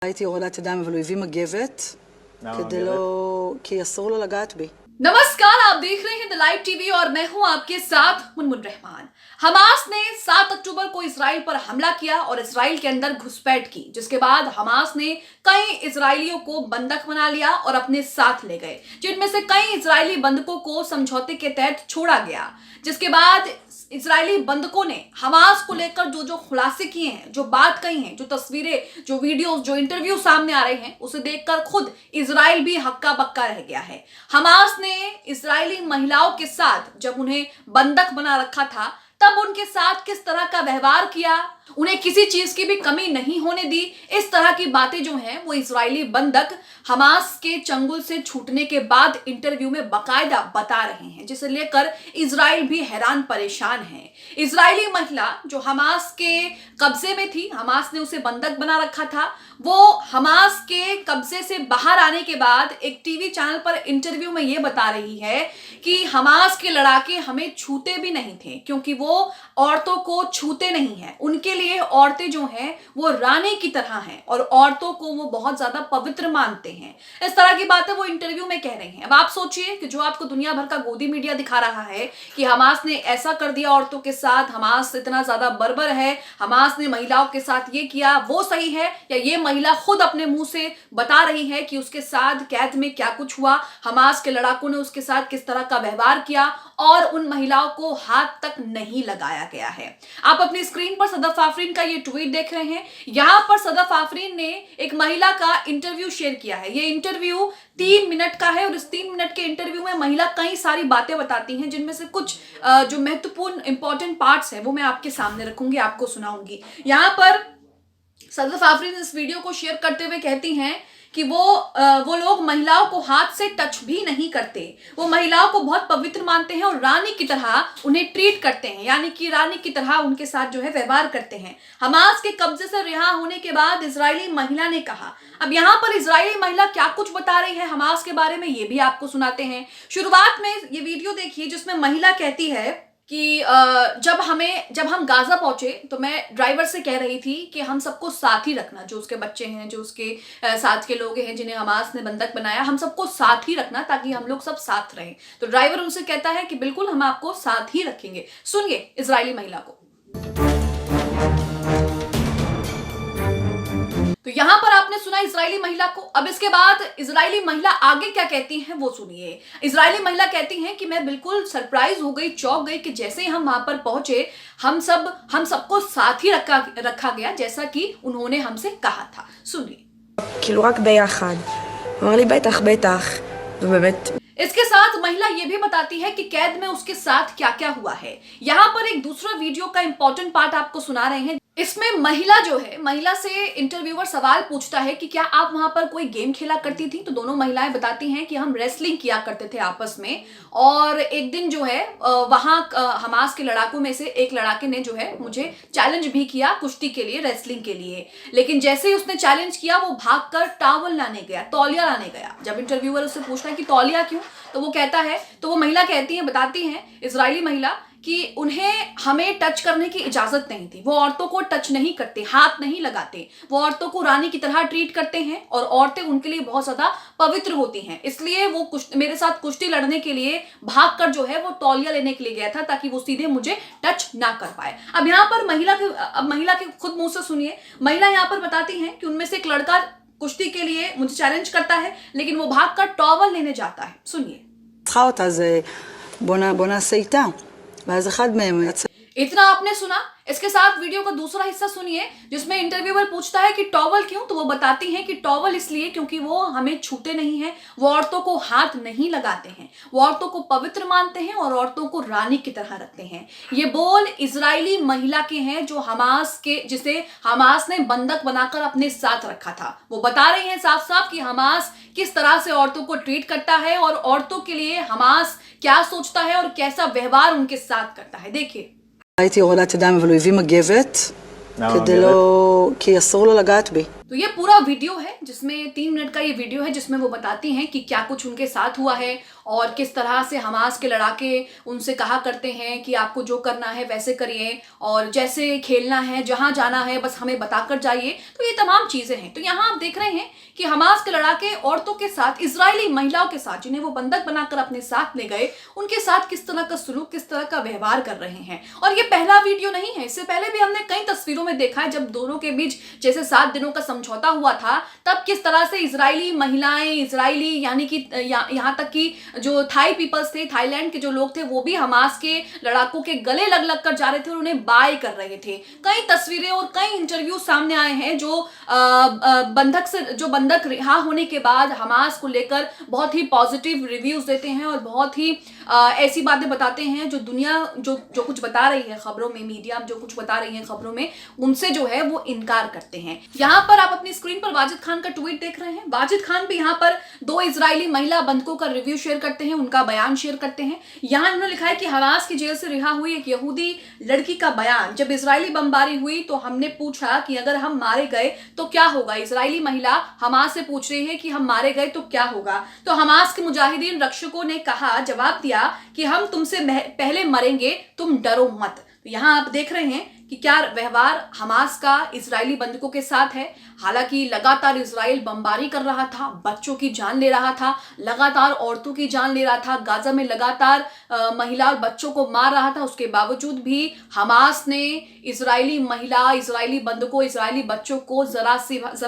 הייתי הורדת ידיים, אבל הוא הביא מגבת, כי אסור לו לגעת בי. नमस्कार, आप देख रहे हैं द लाइव टीवी और मैं हूं आपके साथ मुनमुन रहमान। हमास ने 7 अक्टूबर को इजराइल पर हमला किया और इजराइल के अंदर घुसपैठ की, जिसके बाद हमास ने कई इजरायलियों को बंधक बना लिया और अपने साथ ले गए, जिनमें से कई इजरायली बंधकों को समझौते के तहत छोड़ा गया। जिसके बाद इजरायली बंधकों ने हमास को लेकर जो खुलासे किए हैं, जो बात कही है, जो तस्वीरें, जो वीडियोस, जो इंटरव्यू सामने आ रहे हैं, उसे देखकर खुद इजराइल भी हक्का बक्का रह गया है। हमास ने इजरायली महिलाओं के साथ जब उन्हें बंधक बना रखा था, तब उनके साथ किस तरह का व्यवहार किया, उन्हें किसी चीज की भी कमी नहीं होने दी, इस तरह की बातें जो हैं वो इजरायली बंधक हमास के चंगुल से छूटने के बाद इंटरव्यू में बाकायदा बता रहे हैं, जिसे लेकर इजराइल भी हैरान परेशान है। इजरायली महिला जो हमास के कब्जे में थी, हमास ने उसे बंधक बना रखा था, वो हमास के कब्जे से बाहर आने के बाद एक टीवी चैनल पर इंटरव्यू में ये बता रही है कि हमास के लड़ाके हमें छूते भी नहीं थे, क्योंकि वो औरतों को छूते नहीं हैं। उनके लिए औरतें जो हैं वो रानी की तरह हैं और औरतों को वो बहुत ज्यादा पवित्र मानते हैं। इस तरह की बातें वो इंटरव्यू में कह रही हैं। अब आप सोचिए कि जो आपको दुनिया भर का गोदी मीडिया दिखा रहा है कि हमास ने ऐसा कर दिया औरतों के साथ, हमास इतना ज्यादा बर्बर है, हमास ने महिलाओं के साथ ये किया, वो सही है, या ये महिला खुद अपने मुंह से बता रही है कि उसके साथ कैद में क्या कुछ हुआ, हमास के लड़ाकों ने उसके साथ किस तरह का व्यवहार किया और उन महिलाओं को हाथ तक नहीं लगाया गया है। आप अपनी स्क्रीन पर सदफ आफरीन का ये ट्वीट देख रहे हैं। यहां पर सदफ आफरीन ने एक महिला का इंटरव्यू शेयर किया है। ये इंटरव्यू 3 मिनट का है और इस 3 मिनट के इंटरव्यू में महिला कई सारी बातें बताती हैं, जिनमें से कुछ जो महत्वपूर्ण इंपॉर्टेंट पार्ट्स हैं वो मैं आपके सामने रखूंगी, आपको सुनाऊंगी। यहां पर सदफ आफरीन इस वीडियो को शेयर करते हुए कहती हैं कि वो लोग महिलाओं को हाथ से टच भी नहीं करते, वो महिलाओं को बहुत पवित्र मानते हैं और रानी की तरह उन्हें ट्रीट करते हैं, यानी कि रानी की तरह उनके साथ जो है व्यवहार करते हैं। हमास के कब्जे से रिहा होने के बाद इजरायली महिला ने कहा। अब यहाँ पर इजरायली महिला क्या कुछ बता रही है हमास के बारे में, ये भी आपको सुनाते हैं। शुरुआत में ये वीडियो देखिए जिसमें महिला कहती है कि जब हम गाजा पहुंचे तो मैं ड्राइवर से कह रही थी कि हम सबको साथ ही रखना, जो उसके बच्चे हैं, जो उसके साथ के लोग हैं जिन्हें हमास ने बंधक बनाया, हम सबको साथ ही रखना ताकि हम लोग सब साथ रहें। तो ड्राइवर उनसे कहता है कि बिल्कुल हम आपको साथ ही रखेंगे। सुनिए इजरायली महिला को। तो यहां पर आपने सुना इजरायली महिला को। अब इसके बाद इजरायली महिला आगे क्या कहती हैं वो सुनिए। इजरायली महिला कहती हैं कि मैं बिल्कुल सरप्राइज हो गई, चौंक गई कि जैसे ही हम वहां पर पहुंचे हम सबको साथ ही रखा गया, जैसा कि उन्होंने हमसे कहा था। सुनिए। כאילו רק ביחד. אמר לי בטח בטח, ובאמת इसके साथ महिला ये भी बताती है कि कैद में उसके साथ क्या क्या हुआ है। यहाँ पर एक दूसरा वीडियो का इंपॉर्टेंट पार्ट आपको सुना रहे हैं। इसमें महिला से इंटरव्यूअर सवाल पूछता है कि क्या आप वहां पर कोई गेम खेला करती थी, तो दोनों महिलाएं बताती हैं कि हम रेसलिंग किया करते थे आपस में, और एक दिन जो है वहां हमास के लड़ाकों में से एक लड़ाके ने जो है मुझे चैलेंज भी किया कुश्ती के लिए, रेसलिंग के लिए, लेकिन जैसे ही उसने चैलेंज किया वो भागकर टॉवल लाने गया, तौलिया लाने गया। जब इंटरव्यूअर उससे पूछता है कि तौलिया क्यों, तो वो कहता है, तो वो महिला कहती है, बताती है इजरायली महिला कि उन्हें हमें टच करने की इजाजत नहीं थी, वो औरतों को टच नहीं करते, हाथ नहीं लगाते, वो औरतों को रानी की तरह ट्रीट करते हैं और औरतें उनके लिए बहुत ज्यादा पवित्र होती हैं, इसलिए वो मेरे साथ कुश्ती लड़ने के लिए भागकर जो है वो तौलिया लेने के लिए गया था ताकि वो सीधे मुझे टच ना कर पाए। अब यहाँ पर महिला के खुद मुंह से सुनिए। महिला यहाँ पर बताती है कि उनमें से एक लड़का कुश्ती के लिए मुझे चैलेंज करता है, लेकिन वो भागकर टॉवल लेने जाता है। सुनिए। בוא נעשה איתה. ואז אחד מהם יצא. इतना आपने सुना। इसके साथ वीडियो का दूसरा हिस्सा सुनिए जिसमें इंटरव्यूअर पूछता है कि टॉवल क्यों, तो वो बताती हैं कि टॉवल इसलिए क्योंकि वो हमें छूते नहीं हैं, वो औरतों को हाथ नहीं लगाते हैं, वो औरतों को पवित्र मानते हैं और औरतों को रानी की तरह रखते हैं। ये बोल इजरायली महिला के हैं जिसे हमास ने बंधक बनाकर अपने साथ रखा था। वो बता रही हैं साफ साफ कि हमास किस तरह से औरतों को ट्रीट करता है और औरतों के लिए हमास क्या सोचता है और कैसा व्यवहार उनके साथ करता है। देखिए। הייתי הורדת ידיים, אבל הוא הביא מגבת, כי אסור לו לגעת בי. तो तो ये पूरा वीडियो है जिसमें 3 मिनट का ये वीडियो है जिसमें वो बताती हैं कि क्या कुछ उनके साथ हुआ है और किस तरह से हमास के लड़ाके उनसे कहा करते हैं कि आपको जो करना है वैसे करिए और जैसे खेलना है, जहां जाना है बस हमें बताकर जाइए। तो ये तमाम चीजें हैं। तो यहाँ आप देख रहे हैं कि हमास के लड़ाके औरतों के साथ, इजरायली महिलाओं के साथ, जिन्हें वो बंधक बनाकर अपने साथ ले गए, उनके साथ किस तरह का सलूक, किस तरह का व्यवहार कर रहे हैं। और ये पहला वीडियो नहीं है, इससे पहले भी हमने कई तस्वीरों में देखा है जब दोनों के बीच जैसे 7 दिनों का समझौता हुआ था, तब किस तरह से इजरायली महिलाएं, इजरायली यानी कि यहाँ तक कि जो थाई पीपल्स थे, थाईलैंड के जो लोग थे, वो भी हमास के लड़ाकों के गले लग लग कर जा रहे थे और उन्हें बाय कर रहे थे। कई तस्वीरें और कई इंटरव्यू सामने आए हैं जो बंधक रिहा होने के बाद हमास को लेकर बहुत ही पॉजिटिव रिव्यूज देते हैं और बहुत ही ऐसी बातें बताते हैं जो दुनिया जो कुछ बता रही है खबरों में, मीडिया जो कुछ बता रही है खबरों में, उनसे जो है वो इनकार करते हैं। यहाँ पर आप अपनी स्क्रीन पर वाजिद खान का ट्वीट देख रहे हैं। वाजिद खान भी यहाँ पर 2 इजरायली महिला बंधकों का रिव्यू शेयर करते हैं, उनका बयान शेयर करते हैं। यहाँ उन्होंने लिखा है कि हमास की जेल से रिहा हुई एक यहूदी लड़की का बयान, जब इजरायली बमबारी हुई तो हमने पूछा कि अगर हम मारे गए तो क्या होगा। इजरायली महिला हमास से पूछ रही है कि हम मारे गए तो क्या होगा। तो हमास के मुजाहिदीन रक्षकों ने कहा, जवाब दिया कि हम तुमसे पहले मरेंगे, तुम डरो मत। तो यहाँ आप देख रहे हैं कि क्या व्यवहार हमास का इजरायली बंधकों के साथ है। हालांकि लगातार इजराइल बमबारी कर रहा था, बच्चों की जान ले रहा था, लगातार औरतों की जान ले रहा था, गाजा में लगातार महिला और बच्चों को मार रहा था, उसके बावजूद भी हमास ने इजरायली महिला, इजरायली बंधकों, इजरायली बच्चों को जरा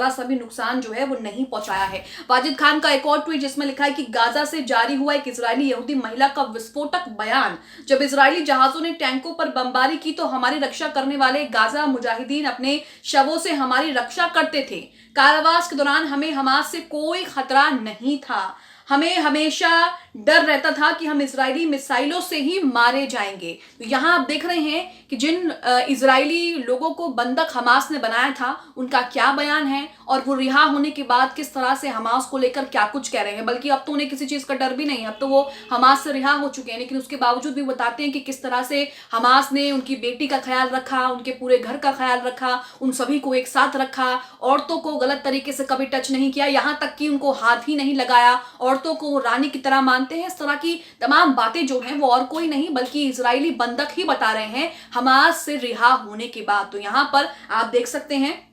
सा भी नुकसान जो है वो नहीं पहुंचाया है। वाजिद खान का एक और ट्वीट जिसमें लिखा है कि गाजा से जारी हुआ एक इजरायली यहूदी महिला का विस्फोटक बयान, जब इजरायली जहाजों ने टैंकों पर बमबारी की तो हमारी रक्षा करने वाले गाजा मुजाहिदीन अपने शवों से हमारी रक्षा करते थे। कारावास के दौरान हमें हमास से कोई खतरा नहीं था, हमें हमेशा डर रहता था कि हम इजरायली मिसाइलों से ही मारे जाएंगे। तो यहाँ आप देख रहे हैं कि जिन इजरायली लोगों को बंधक हमास ने बनाया था उनका क्या बयान है और वो रिहा होने के बाद किस तरह से हमास को लेकर क्या कुछ कह रहे हैं। बल्कि अब तो उन्हें किसी चीज का डर भी नहीं है, अब तो वो हमास से रिहा हो चुके हैं, लेकिन उसके बावजूद भी बताते हैं कि किस तरह से हमास ने उनकी बेटी का ख्याल रखा, उनके पूरे घर का ख्याल रखा, उन सभी को एक साथ रखा, औरतों को गलत तरीके से कभी टच नहीं किया, यहाँ तक कि उनको हाथ ही नहीं लगाया, औरतों को वो रानी की तरह मानते हैं। इस तरह की तमाम बातें जो हैं वो और कोई नहीं बल्कि इजरायली बंधक ही बता रहे हैं हमास से रिहा होने के बाद। तो यहाँ पर आप देख सकते हैं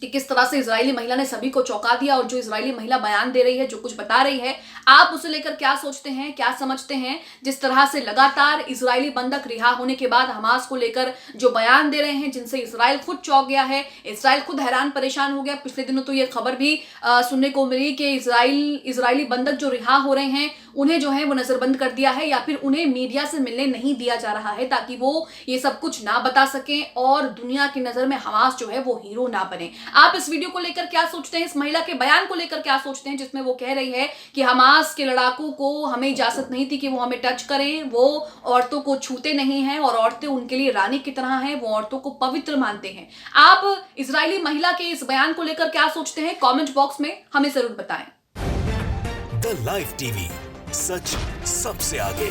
कि किस तरह से इजरायली महिला ने सभी को चौंका दिया और जो इजरायली महिला बयान दे रही है, जो कुछ बता रही है, आप उसे लेकर क्या सोचते हैं, क्या समझते हैं। जिस तरह से लगातार इजरायली बंधक रिहा होने के बाद हमास को लेकर जो बयान दे रहे हैं, जिनसे इजराइल खुद चौंक गया है, इजराइल खुद हैरान परेशान हो गया। पिछले दिनों तो ये खबर भी सुनने को मिली कि इजरायली बंधक जो रिहा हो रहे हैं उन्हें जो है वो नजरबंद कर दिया है या फिर उन्हें मीडिया से मिलने नहीं दिया जा रहा है ताकि वो ये सब कुछ ना बता सकें और दुनिया की नजर में हमास जो है वो हीरो ना बने। आप इस वीडियो को लेकर क्या सोचते हैं, इस महिला के बयान को लेकर क्या सोचते हैं जिसमें वो कह रही है कि हमास के लड़ाकों को हमें इजाजत नहीं थी कि वो हमें टच करें, वो औरतों को छूते नहीं हैं और औरतें उनके लिए रानी की तरह हैं, वो औरतों को पवित्र मानते हैं। आप इजरायली महिला के इस बयान को लेकर क्या सोचते हैं, कमेंट बॉक्स में हमें जरूर बताएं। द लाइव टीवी, सच सबसे आगे।